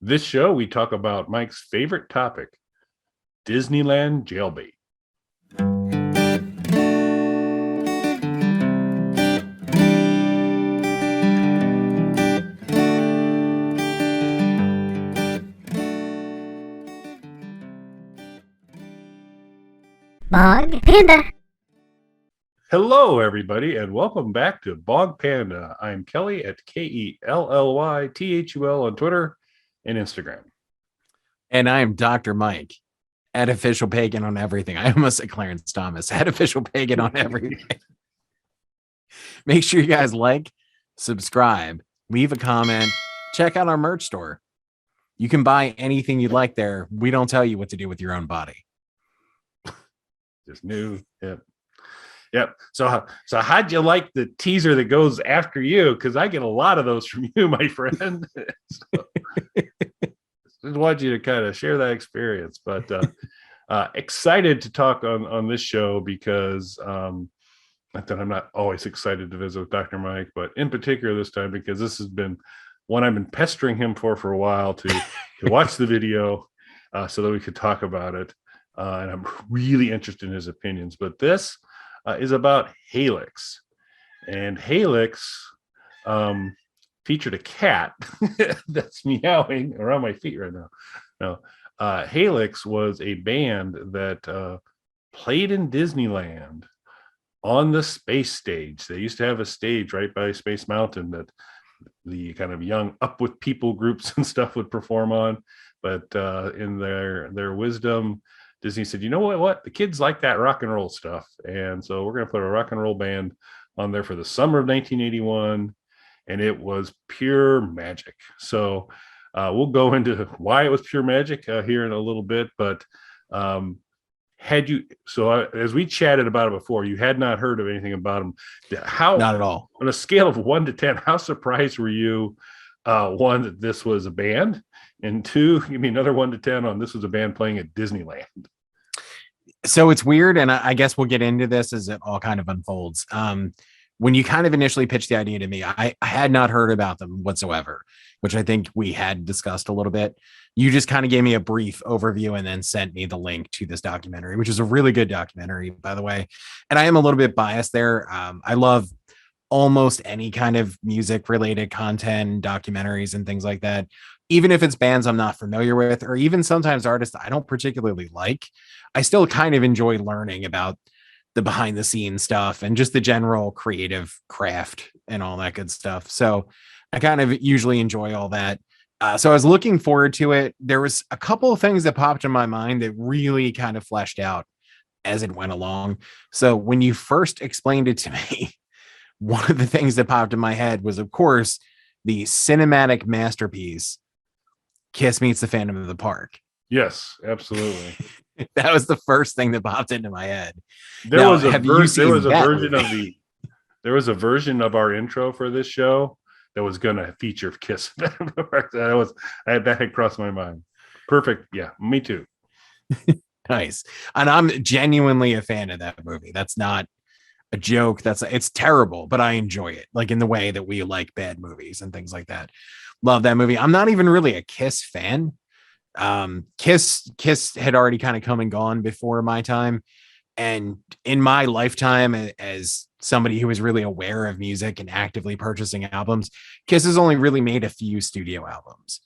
This show, we talk about Mike's favorite topic, Disneyland jailbait. Bog Panda. Hello, everybody, and welcome back to Bog Panda. I'm Kelly at KELLYTHUL on Twitter and Instagram. And I am Dr. Mike at Official Pagan on everything. I almost said Clarence Thomas at Official Pagan on everything. Make sure you guys like, subscribe, leave a comment, check out our merch store. You can buy anything you'd like there. We don't tell you what to do with your own body. Just new. Yep. So how'd you like the teaser that goes after you? Because I get a lot of those from you, my friend. Just want you to kind of share that experience. But excited to talk on this show because not that I'm not always excited to visit with Dr. Mike, but in particular this time because this has been one I've been pestering him for a while to watch the video so that we could talk about it. And I'm really interested in his opinions. But this is about Halyx. And Halyx featured a cat that's meowing around my feet right now. No, Halyx was a band that played in Disneyland on the space stage. They used to have a stage right by Space Mountain that the kind of young up with people groups and stuff would perform on. But in their wisdom, Disney said, you know what? The kids like that rock and roll stuff. And so we're going to put a rock and roll band on there for the summer of 1981. And it was pure magic. So we'll go into why it was pure magic here in a little bit. But as we chatted about it before, you had not heard of anything about them. Not at all. On a scale of 1 to 10, how surprised were you? One, that this was a band, and two, give me another 1 to 10 on this was a band playing at Disneyland. So it's weird, and I guess we'll get into this as it all kind of unfolds. When you kind of initially pitched the idea to me, I had not heard about them whatsoever, which I think we had discussed a little bit. You just kind of gave me a brief overview and then sent me the link to this documentary, which is a really good documentary, by the way. And I am a little bit biased there. I love almost any kind of music related content, documentaries and things like that, even if it's bands I'm not familiar with, or even sometimes artists I don't particularly like. I still kind of enjoy learning about the behind the scenes stuff and just the general creative craft and all that good stuff. So I kind of usually enjoy all that. So I was looking forward to it. There was a couple of things that popped in my mind that really kind of fleshed out as it went along. So when you first explained it to me, one of the things that popped in my head was, of course, the cinematic masterpiece, Kiss Meets the Phantom of the Park. Yes, absolutely. That was the first thing that popped into my head. There was a version of our intro for this show that was going to feature Kiss. that had crossed my mind. Perfect. Yeah, me too. Nice. And I'm genuinely a fan of that movie. That's not a joke. It's terrible, but I enjoy it, like in the way that we like bad movies and things like that. Love that movie. I'm not even really a Kiss fan. Kiss had already kind of come and gone before my time, and in my lifetime as somebody who was really aware of music and actively purchasing albums, Kiss has only really made a few studio albums.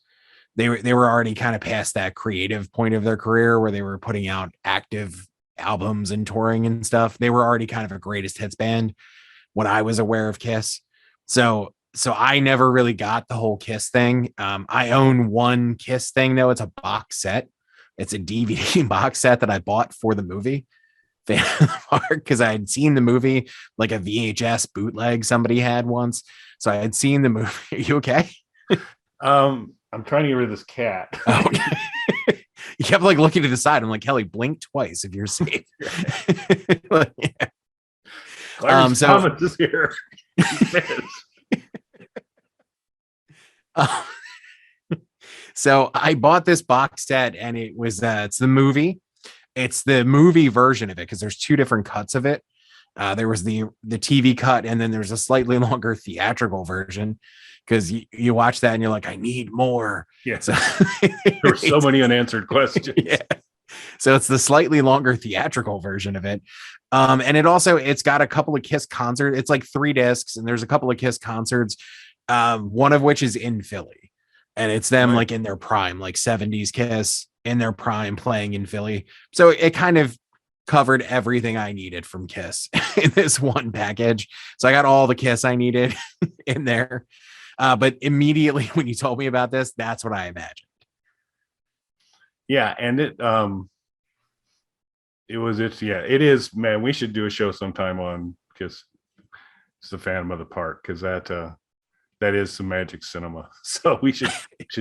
They were already kind of past that creative point of their career where they were putting out active albums and touring and stuff. They were already kind of a greatest hits band when I was aware of Kiss. So I never really got the whole Kiss thing. I own one Kiss thing though. It's a box set. It's a DVD box set that I bought for the movie because I had seen the movie, like a VHS bootleg somebody had once. So I had seen the movie. Are you okay? I'm trying to get rid of this cat. Oh, okay. You kept like looking to the side. I'm like, Kelly, blink twice if you're safe. Yeah. Clarence Thomas is here. So I bought this box set, and it's the movie. It's the movie version of it because there's two different cuts of it. There was the TV cut, and then there's a slightly longer theatrical version because you watch that and you're like, I need more. Yeah. So There were so many unanswered questions. yeah. So it's the slightly longer theatrical version of it. And it's got a couple of Kiss concerts. It's like 3 discs, and there's a couple of Kiss concerts, one of which is in Philly. And it's them Right. like in their prime, like 70s Kiss in their prime playing in Philly. So it kind of covered everything I needed from Kiss in this one package. So I got all the Kiss I needed in there. But immediately when you told me about this, that's what I imagined. Yeah, and it is, man. We should do a show sometime on Kiss. It's the Phantom of the Park, because that is some magic cinema. So we should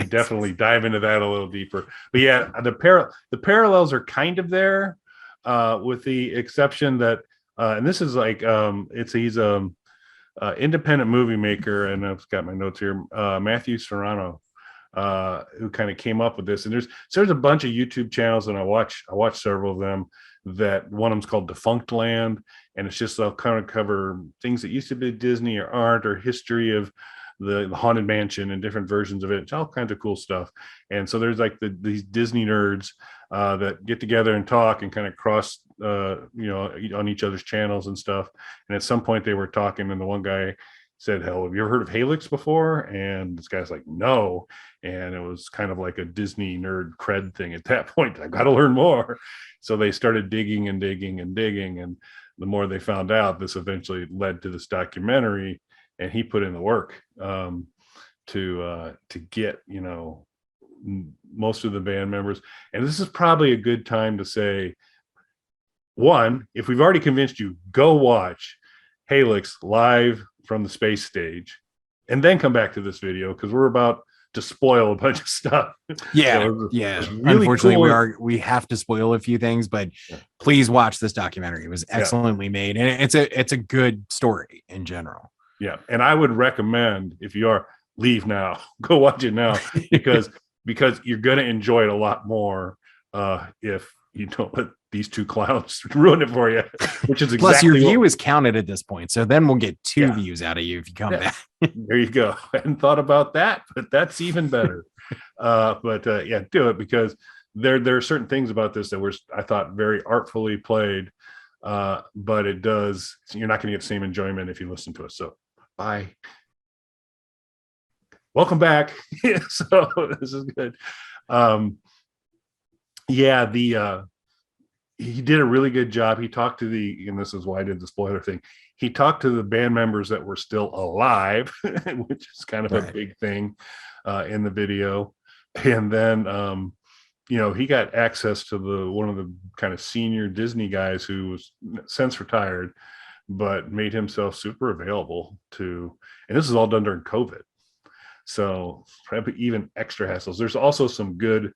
definitely dive into that a little deeper. But yeah, the parallels are kind of there, with the exception that, and this is like, he's independent movie maker, and I've got my notes here, Matthew Serrano, who kind of came up with this. And there's a bunch of YouTube channels, and I watch several of them. That one of them's called Defunct Land, and it's just, they'll kind of cover things that used to be Disney or art or history of the Haunted Mansion and different versions of it. It's all kinds of cool stuff. And so there's like these Disney nerds that get together and talk and kind of cross, on each other's channels and stuff. And at some point they were talking, and the one guy said, "Hell, have you ever heard of Halyx before?" And this guy's like, "No." And it was kind of like a Disney nerd cred thing at that point. I've got to learn more. So they started digging and digging and digging. And the more they found out, this eventually led to this documentary. And he put in the work to get, most of the band members. And this is probably a good time to say, one, if we've already convinced you, go watch Halyx live from the space stage, and then come back to this video, because we're about to spoil a bunch of stuff. Yeah, really unfortunately, cool. we have to spoil a few things, but Yeah. please watch this documentary. It was excellently made, and it's a good story in general. Yeah, and I would recommend, if you are, leave now, go watch it now, because you're going to enjoy it a lot more if you don't let these two clowns ruin it for you, which is exactly plus your view is counted at this point, so then we'll get 2 views out of you if you come back. There you go. I hadn't thought about that, but that's even better. Yeah, do it, because there are certain things about this that were, I thought, very artfully played, but you're not going to get the same enjoyment if you listen to it. So bye. Welcome back. So this is good. He did a really good job. He talked to and this is why I did the spoiler thing. He talked to the band members that were still alive, which is kind of a big thing in the video. And then, he got access to one of the kind of senior Disney guys who was since retired, but made himself super available and this is all done during COVID. So probably even extra hassles. There's also some good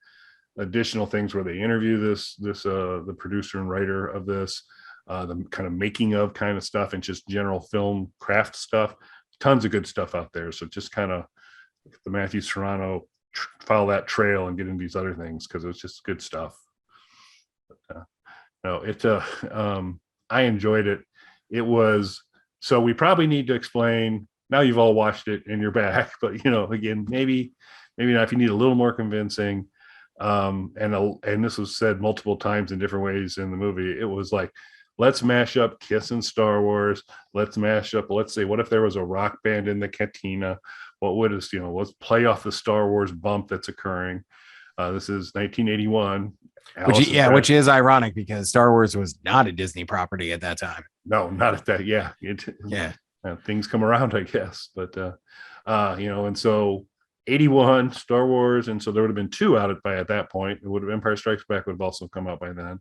additional things where they interview the producer and writer of this, the kind of making of kind of stuff, and just general film craft stuff. Tons of good stuff out there. So just kind of the Matthew Serrano, follow that trail and get into these other things, because it was just good stuff. I enjoyed it. It was, so we probably need to explain, now you've all watched it and you're back, but again, maybe not, if you need a little more convincing. And this was said multiple times in different ways in the movie. It was like, let's mash up Kiss and Star Wars. Let's say, what if there was a rock band in the cantina? What would us, let's play off the Star Wars bump that's occurring. This is 1981. Which is ironic, because Star Wars was not a Disney property at that time. No, not at that. Yeah. Things come around, I guess. But, and so 81 Star Wars. And so there would have been 2 out at that point. It would have Empire Strikes Back would have also come out by then.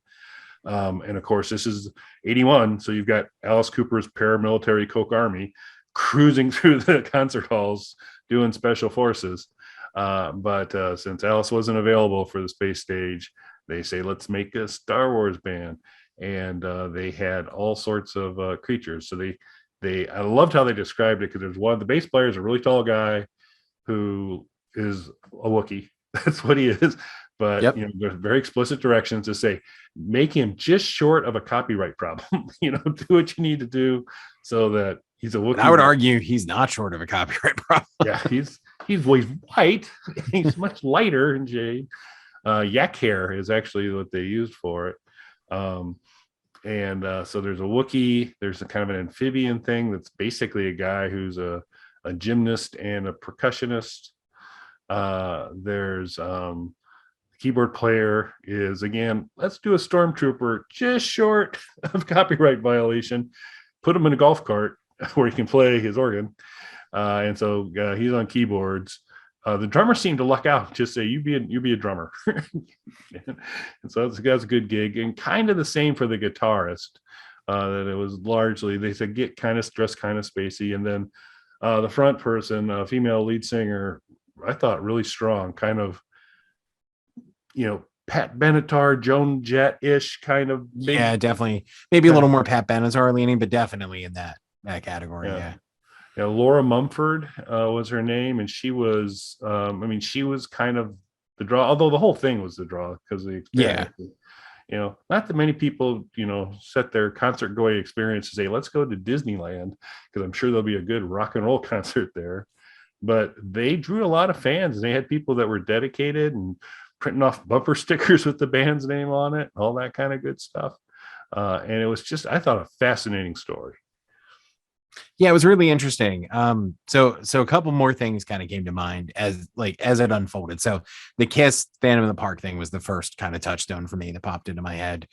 And of course, this is 81. So you've got Alice Cooper's paramilitary Coke Army cruising through the concert halls doing special forces. But since Alice wasn't available for the space stage, they say, let's make a Star Wars band. And they had all sorts of creatures. So I loved how they described it, because there's one of the bass players, a really tall guy who is a Wookiee. That's what he is. But Yep. there's very explicit directions to say, make him just short of a copyright problem. Do what you need to do so that he's a And I Wookiee. would argue he's not short of a copyright problem. Yeah, he's white. He's much lighter in jade. Yak hair is actually what they used for it. And so there's a Wookiee. There's a kind of an amphibian thing that's basically a guy who's a gymnast and a percussionist. There's keyboard player is, again, let's do a stormtrooper just short of copyright violation. Put him in a golf cart where he can play his organ. And so he's on keyboards. The drummer seemed to luck out, just say, you be a drummer. And so that's a good gig. And kind of the same for the guitarist. That it was largely, they said, get kind of dressed kind of spacey. And then the front person, female lead singer, I thought really strong, kind of, Pat Benatar, Joan Jett-ish kind of big. Yeah, definitely. Maybe a little more Pat Benatar leaning, but definitely in that category. Yeah. Laura Mumford was her name, and she was, she was kind of the draw, although the whole thing was the draw because of the experience. Not that many people, set their concert going experience to say, let's go to Disneyland, because I'm sure there'll be a good rock and roll concert there. But they drew a lot of fans, and they had people that were dedicated and printing off bumper stickers with the band's name on it, all that kind of good stuff. And it was just, I thought, a fascinating story. Yeah, it was really interesting. So a couple more things kind of came to mind as it unfolded. So the Kiss Phantom of the Park thing was the first kind of touchstone for me that popped into my head.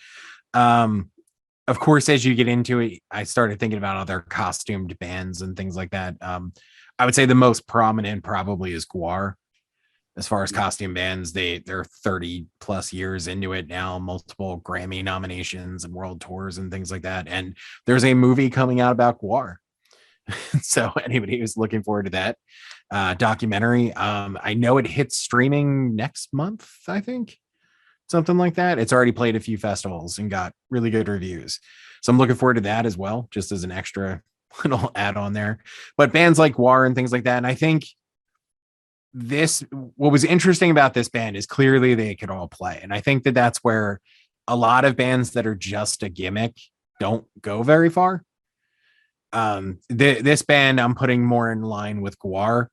Of course, as you get into it, I started thinking about other costumed bands and things like that. I would say the most prominent probably is Gwar. As far as costume bands, they're 30 plus years into it now, multiple Grammy nominations and world tours and things like that. And there's a movie coming out about Gwar. So anybody who's looking forward to that documentary, I know it hits streaming next month, I think, something like that. It's already played a few festivals and got really good reviews. So I'm looking forward to that as well, just as an extra little add on there. But bands like Gwar and things like that. And I think what was interesting about this band is clearly they could all play. And I think that that's where a lot of bands that are just a gimmick don't go very far. This band I'm putting more in line with Gwar,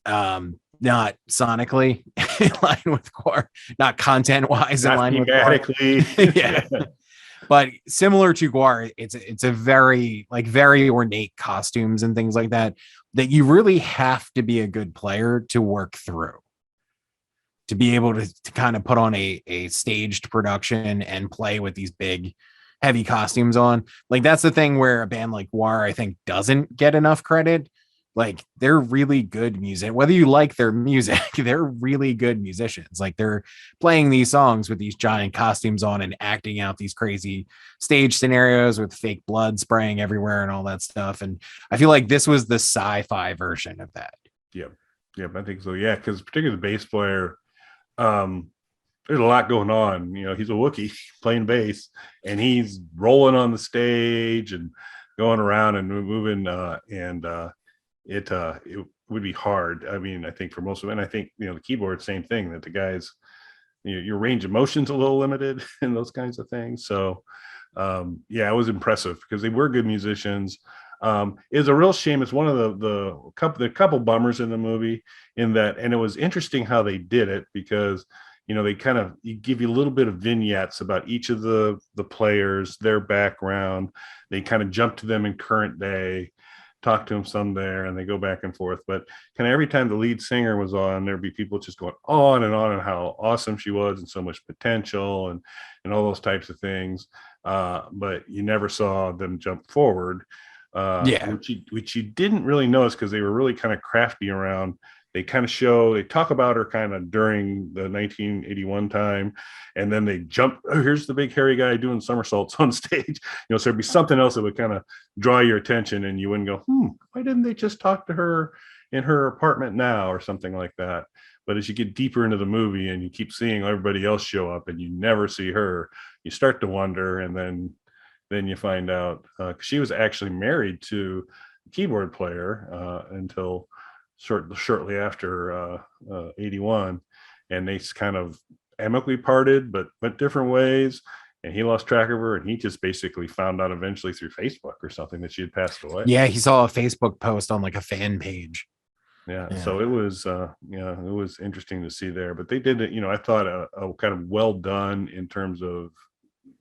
not sonically in line with Gwar, not content wise in line with Gwar. Yeah. But similar to Gwar, it's a very ornate costumes and things like that you really have to be a good player to work through, to be able to kind of put on a staged production and play with these big heavy costumes on. Like, that's the thing where a band like Gwar, I think, doesn't get enough credit. Like, they're really good music. Whether you like their music, they're really good musicians. Like, they're playing these songs with these giant costumes on and acting out these crazy stage scenarios with fake blood spraying everywhere and all that stuff. And I feel like this was the sci-fi version of that. Yeah, I think so. Yeah, because particularly the bass player, there's a lot going on. He's a Wookiee playing bass, and he's rolling on the stage and going around and moving, it would be hard. I think for most of it, and I think the keyboard, same thing, that the guys, your range of motion's a little limited and those kinds of things. So it was impressive because they were good musicians. It's a real shame. It's one of the couple bummers in the movie, in that, and it was interesting how they did it, because they kind of give you a little bit of vignettes about each of the players, their background. They kind of jump to them in current day, talk to them some there, and they go back and forth. But kind of every time the lead singer was on, there'd be people just going on and how awesome she was and so much potential and all those types of things. But you never saw them jump forward, which you didn't really notice, because they were really kind of crafty around. They talk about her kind of during the 1981 time, and then they jump, oh, here's the big hairy guy doing somersaults on stage. So there'd be something else that would kind of draw your attention, and you wouldn't go, why didn't they just talk to her in her apartment now, or something like that. But as you get deeper into the movie and you keep seeing everybody else show up and you never see her, you start to wonder. And then you find out she was actually married to a keyboard player until shortly after 81. and they kind of amicably parted, but went different ways. And he lost track of her, and he just basically found out eventually through Facebook or something that she had passed away. Yeah, he saw a Facebook post on like a fan page. Yeah, Yeah. so it was it was interesting to see there. But they did it, I thought a kind of well done in terms of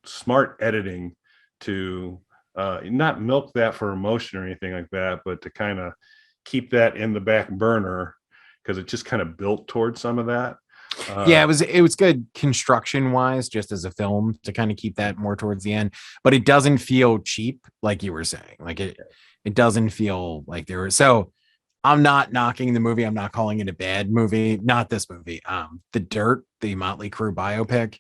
smart editing to not milk that for emotion or anything like that, but to kind of keep that in the back burner, because it just kind of built towards some of that. Yeah, it was good construction wise, just as a film, to kind of keep that more towards the end. But it doesn't feel cheap, like you were saying. Like it doesn't feel like there was. So I'm not knocking the movie. I'm not calling it a bad movie. Not this movie. The Dirt, the Motley Crue biopic.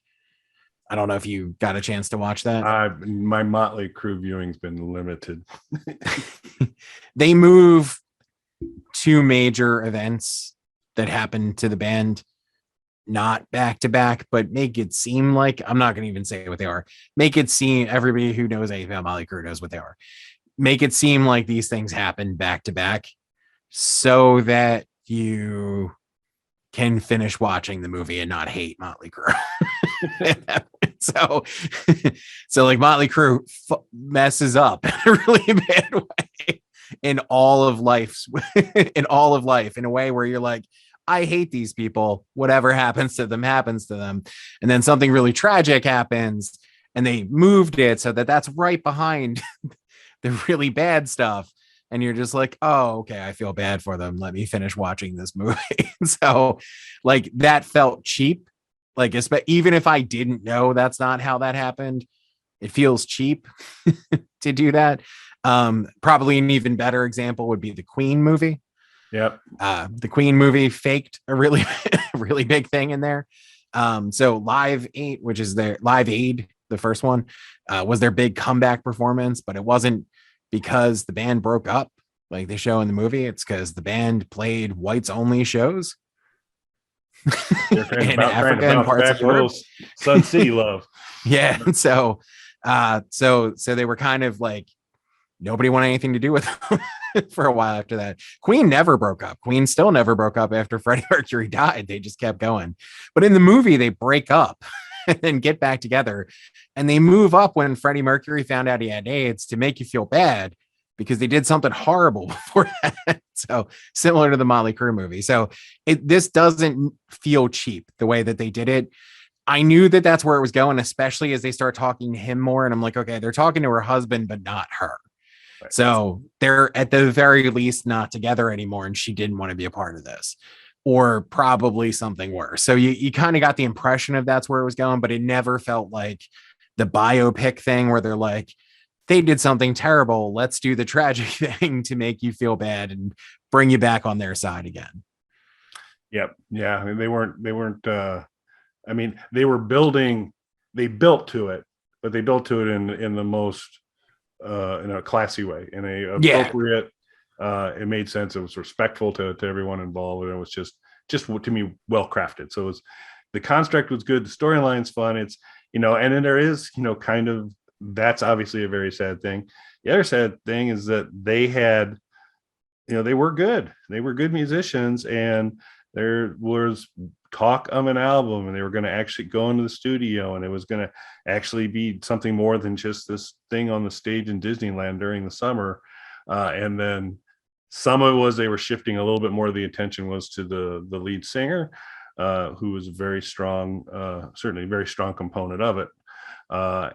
I don't know if you got a chance to watch that. My Motley Crue viewing's been limited. They move two major events that happened to the band, not back to back, but make it seem like, I'm not going to even say what they are. Make it seem, everybody who knows anything about Motley Crue knows what they are. Make it seem like these things happen back to back so that you can finish watching the movie and not hate Motley Crue. so like Motley Crue messes up in a really bad way in all of life, in a way where you're like, I hate these people. Whatever happens to them happens to them. And then something really tragic happens, and they moved it so that that's right behind the really bad stuff. And you're just like, oh, okay, I feel bad for them. Let me finish watching this movie. So like that felt cheap. Like, even if I didn't know that's not how that happened, it feels cheap to do that. Probably an even better example would be the Queen movie. Yep. The Queen movie faked a really, really big thing in there. So Live 8, which is their Live Aid, the first one, was their big comeback performance, but it wasn't because the band broke up like they show in the movie. It's because the band played whites only shows in Africa and parts of Europe. Sun City love. Yeah. So they were kind of like, nobody wanted anything to do with them for a while after that. Queen never broke up. Queen still never broke up after Freddie Mercury died. They just kept going. But in the movie, they break up and then get back together. And they move up when Freddie Mercury found out he had AIDS to make you feel bad because they did something horrible before that. So similar to the Motley Crue movie. So this doesn't feel cheap the way that they did it. I knew that that's where it was going, especially as they start talking to him more. And I'm like, okay, they're talking to her husband, but not her. Right. So they're at the very least not together anymore. And she didn't want to be a part of this, or probably something worse. So you kind of got the impression of that's where it was going, but it never felt like the biopic thing where they're like, they did something terrible. Let's do the tragic thing to make you feel bad and bring you back on their side again. Yep. Yeah. I mean, they weren't, they built to it, but they built to it in the most, in a classy way, in a appropriate, it made sense. It was respectful to everyone involved. And it was just to me, well crafted. So the construct was good. The storyline's fun. It's, and then there is, kind of, that's obviously a very sad thing. The other sad thing is that they had, they were good. They were good musicians, and there was talk of an album, and they were going to actually go into the studio, and it was going to actually be something more than just this thing on the stage in Disneyland during the summer. And then some of it was they were shifting a little bit more of the attention was to the lead singer, who was a very strong, certainly a very strong component of it.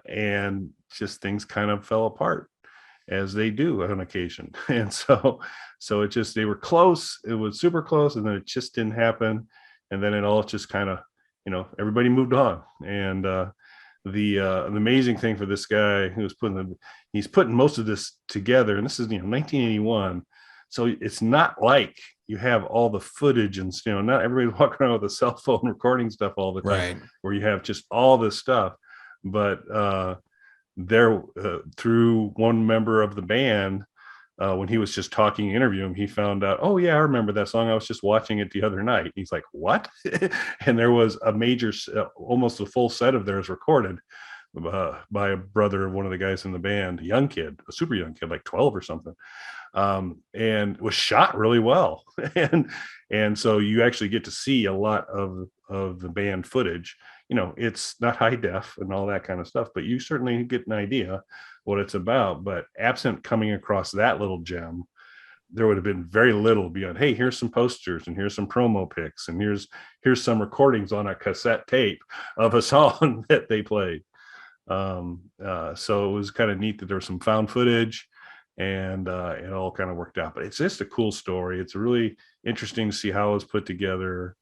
And just things kind of fell apart, as they do on occasion. And so it just, they were close. It was super close, and then it just didn't happen. And then it all just kind of, everybody moved on. And the amazing thing for this guy who's he's putting most of this together, and this is 1981. So it's not like you have all the footage, and not everybody's walking around with a cell phone recording stuff all the time, right, where you have just all this stuff. But there, through one member of the band, when he was just talking, interviewing him, he found out, oh yeah, I remember that song. I was just watching it the other night. He's like, what? And there was a major, almost a full set of theirs recorded by a brother of one of the guys in the band, a young kid, a super young kid, like 12 or something. and was shot really well. And so you actually get to see a lot of the band footage. It's not high def and all that kind of stuff, but you certainly get an idea what it's about. But absent coming across that little gem, there would have been very little beyond, hey, here's some posters and here's some promo pics and here's some recordings on a cassette tape of a song that they played. So it was kind of neat that there was some found footage, and it all kind of worked out. But it's just a cool story. It's really interesting to see how it was put together.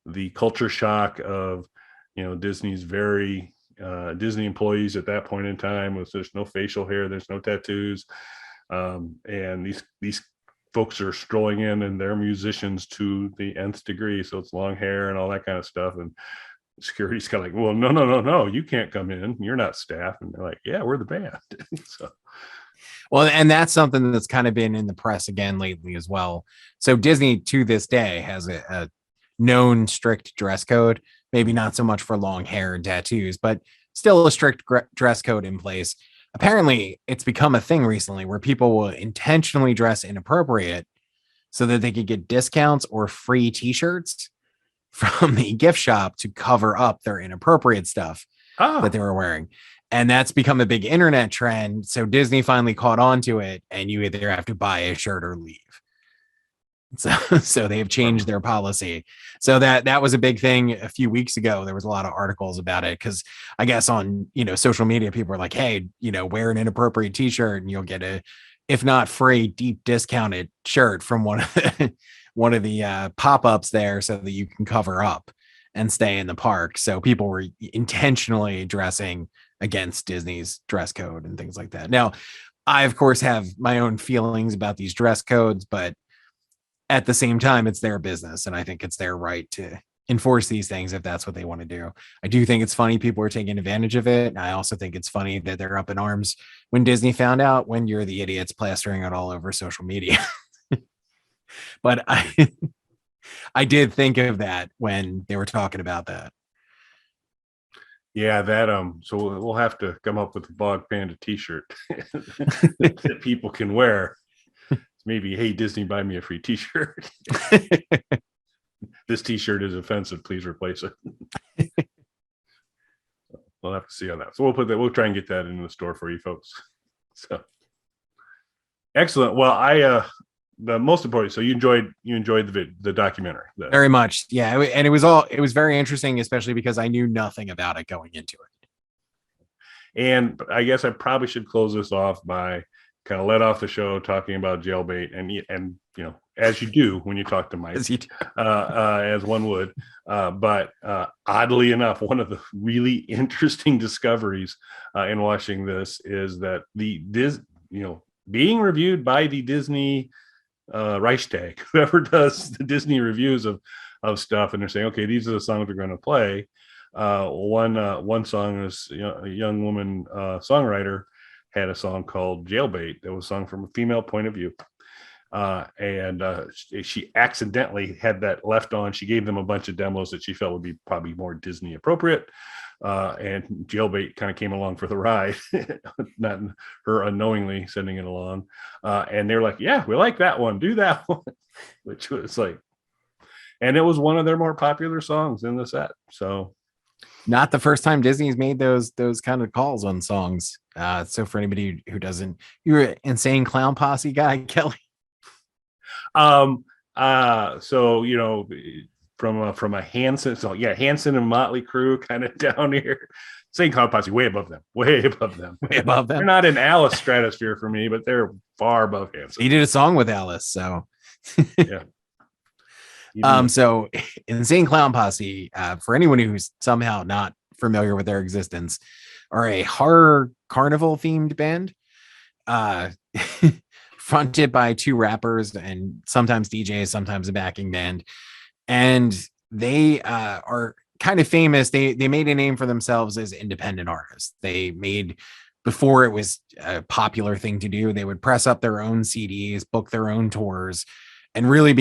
The culture shock of Disney's very Disney employees at that point in time was there's no facial hair, there's no tattoos, and these folks are strolling in and they're musicians to the nth degree, so it's long hair and all that kind of stuff. And security's kind of like, well, no, you can't come in, you're not staff. And they're like, yeah, we're the band. So Well, and that's something that's kind of been in the press again lately as well. So Disney to this day has a known strict dress code, maybe not so much for long hair and tattoos, but still a strict dress code in place. Apparently, it's become a thing recently where people will intentionally dress inappropriate so that they could get discounts or free t-shirts from the gift shop to cover up their inappropriate stuff that they were wearing. And that's become a big internet trend. So Disney finally caught on to it, and you either have to buy a shirt or leave. So they've changed their policy. So that was a big thing a few weeks ago. There was a lot of articles about it because I guess on social media, people were like, hey, wear an inappropriate t-shirt and you'll get a, if not free, deep discounted shirt from one of the pop-ups there so that you can cover up and stay in the park. So people were intentionally dressing against Disney's dress code and things like that. Now, I, of course, have my own feelings about these dress codes, but at the same time, it's their business. And I think it's their right to enforce these things if that's what they want to do. I do think it's funny people are taking advantage of it. And I also think it's funny that they're up in arms when Disney found out, when you're the idiots plastering it all over social media. But I did think of that when they were talking about that. Yeah, that so we'll have to come up with a Bog Panda t-shirt that people can wear. Maybe, hey, Disney, buy me a free t-shirt. This t-shirt is offensive, please replace it. We'll have to see on that. So we'll try and get that in the store for you folks. So excellent. Well, the most important, so you enjoyed the documentary. Very much. Yeah. And it was very interesting, especially because I knew nothing about it going into it. And I guess I probably should close this off by kind of let off the show talking about Jailbait, and as you do when you talk to Mike, as one would. But oddly enough, one of the really interesting discoveries in watching this is that being reviewed by the Disney Reichstag, whoever does the Disney reviews of stuff, and they're saying, okay, these are the songs we're going to play. One song is a young woman songwriter had a song called Jailbait that was sung from a female point of view. And she accidentally had that left on. She gave them a bunch of demos that she felt would be probably more Disney appropriate. And Jailbait kind of came along for the ride, not her unknowingly sending it along. And they're like, yeah, we like that one. Do that one, which was like, and it was one of their more popular songs in the set. So not the first time Disney's made those kind of calls on songs. So for anybody who doesn't, you're an Insane Clown Posse guy, Kelly. So from a Hanson, so yeah, Hanson and Motley Crue kind of down here. Insane Clown Posse way above them. They're not in Alice stratosphere for me, but they're far above Hanson. He did a song with Alice, so yeah. So Insane Clown Posse, for anyone who's somehow not familiar with their existence, are a horror carnival themed band, fronted by two rappers and sometimes DJs, sometimes a backing band. And they are kind of famous. They made a name for themselves as independent artists. They made, before it was a popular thing to do, they would press up their own CDs, book their own tours, and really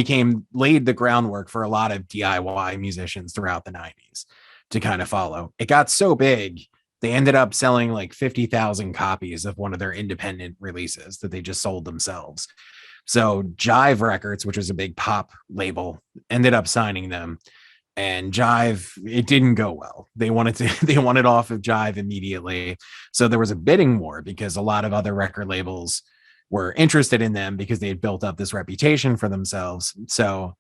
laid the groundwork for a lot of DIY musicians throughout the 90s to kind of follow. It got so big They ended up selling like 50,000 copies of one of their independent releases that they just sold themselves. So Jive Records, which was a big pop label, ended up signing them. And Jive, it didn't go well. They wanted off of Jive immediately. So there was a bidding war because a lot of other record labels were interested in them because they had built up this reputation for themselves. So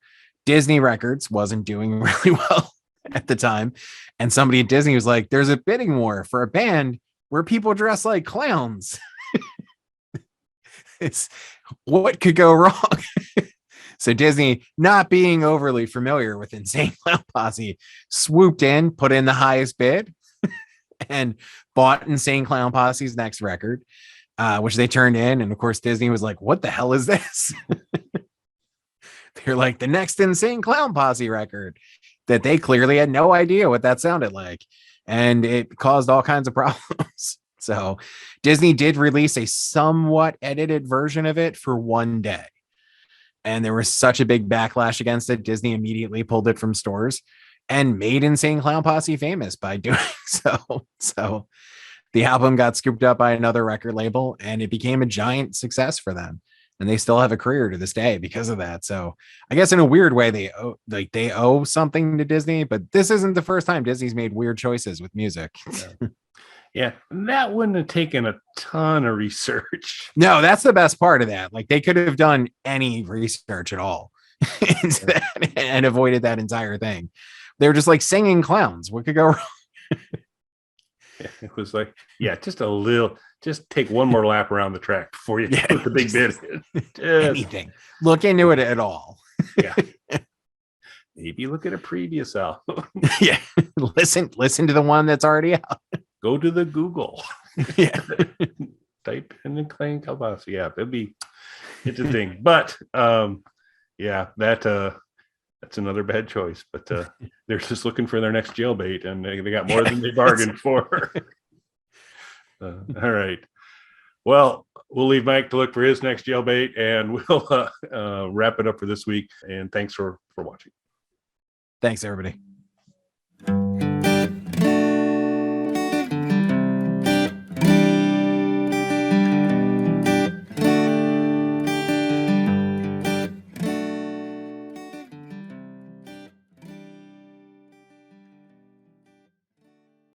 Disney Records wasn't doing really well at the time. And somebody at Disney was like, there's a bidding war for a band where people dress like clowns. It's what could go wrong? So Disney, not being overly familiar with Insane Clown Posse, swooped in, put in the highest bid, and bought Insane Clown Posse's next record, which they turned in. And of course, Disney was like, what the hell is this? They're like, the next Insane Clown Posse record, that they clearly had no idea what that sounded like. And it caused all kinds of problems. So Disney did release a somewhat edited version of it for one day. And there was such a big backlash against it. Disney immediately pulled it from stores and made Insane Clown Posse famous by doing so. So the album got scooped up by another record label and it became a giant success for them. And they still have a career to this day because of that. So I guess in a weird way, they owe something to Disney, but this isn't the first time Disney's made weird choices with music. Yeah, that wouldn't have taken a ton of research. No, that's the best part of that. Like they could have done any research at all and avoided that entire thing. They were just like singing clowns. What could go wrong? It was like, yeah, just take one more lap around the track before you put the big bid in. Anything. Look into it at all. Yeah. Maybe look at a previous album. Yeah. Listen to the one that's already out. Go to the Google. Yeah. Type in the Clown Posse. Yeah, it's a thing. But yeah, that's another bad choice. But they're just looking for their next jailbait, and they got more than they bargained for. All right. Well, we'll leave Mike to look for his next jailbait, and we'll wrap it up for this week. And thanks for watching. Thanks, everybody.